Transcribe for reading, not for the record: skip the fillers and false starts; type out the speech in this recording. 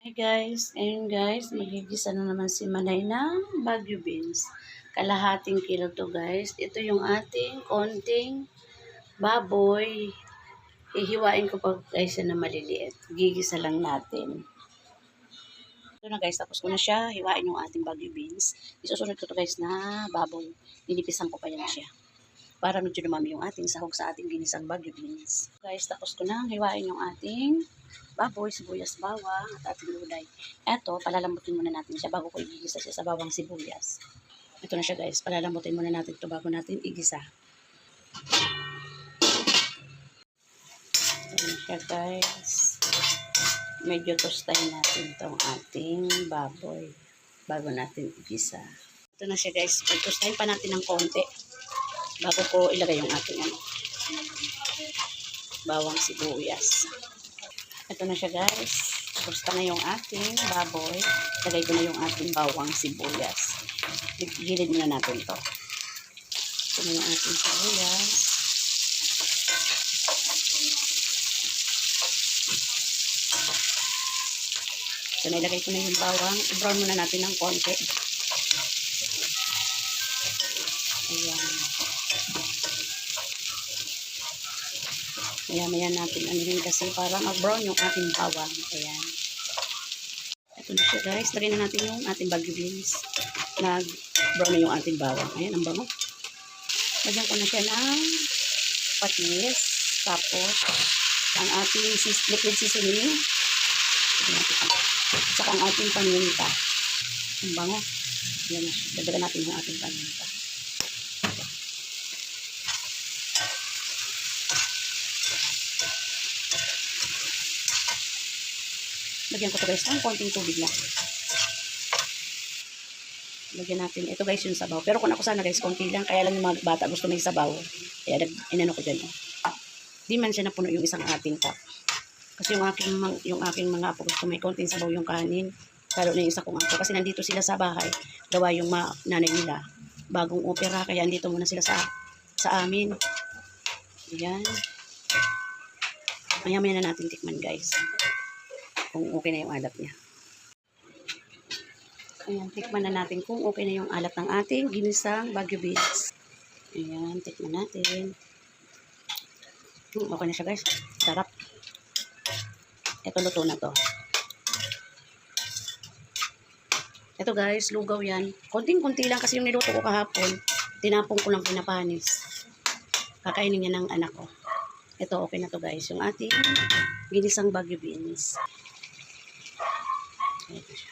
Hi guys, ngayon guys, magigisa na naman si Manay ng Baguio beans. Kalahating kilo to guys. Ito yung ating konting baboy. Ihiwain ko pa guys na maliliit. Gigisa lang natin. Ito na guys, tapos ko na siya. Hiwain yung ating Baguio beans. Isusunod ko to guys na baboy. Ninipisan ko pa yan siya. Para medyo dumami yung ating sahog sa ating ginisang Baguio beans. Guys, tapos ko na hiwain yung ating baboy, sibuyas, bawang, at ating gulay. Eto, palalambutin muna natin siya bago ko igigisa siya sa bawang sibuyas. Ito na siya guys, palalambutin muna natin ito bago natin igisa. Ito na siya guys. Medyo tostahin natin itong ating baboy bago natin igisa. Ito na siya guys, tostahin pa natin ng konti bago ko ilagay yung ating bawang sibuyas. Ito na siya guys. Tosta na yung ating baboy. Lagay ko na yung ating bawang sibuyas. Gilid muna natin ito. Ito na yung ating sibuyas. So, nailagay ko na yung bawang. I-brown muna natin ng konti. Ayan. Maya-maya natin anuhin kasi para mag-brown yung ating bawang. Ayan. Ito na siya guys. Lagyan na natin yung ating Baguio beans. Nag-brown na yung ating bawang. Ayan, ang bango. Lagyan ko na siya ng patis. Tapos, ang ating liquid seasoning. At saka ang ating paminta. Ang bango. Ayan na siya. Dagdagan natin yung ating paminta. Lagyan ko ito guys ng konting tubig lang. Lagyan natin. Ito guys yung sabaw. Pero kung ako sana guys, konti lang. Kaya lang yung mga bata gusto may sabaw. Kaya inano ko dyan. Di man siya napuno yung isang ating cup. Kasi yung aking mga apo gusto may konting sabaw yung kanin. Lalo na yung isa kong apo. Kasi nandito sila sa bahay. Gawa yung nanay nila. Bagong opera. Kaya andito muna sila sa amin. Ayan. Maya-maya na natin tikman guys. Kung okay na yung alat niya. Ayan, tikman na natin kung okay na yung alat ng ating ginisang Baguio beans. Ayan, tikman natin. Okay na siya guys. Sarap. Ito, luto na to. Ito guys, lugaw yan. Konting-kunti lang kasi yung niluto ko kahapon. Tinapong ko lang pinapanis. Kakainin niya ng anak ko. Ito, okay na to guys. Yung ating ginisang Baguio beans. Ito siya.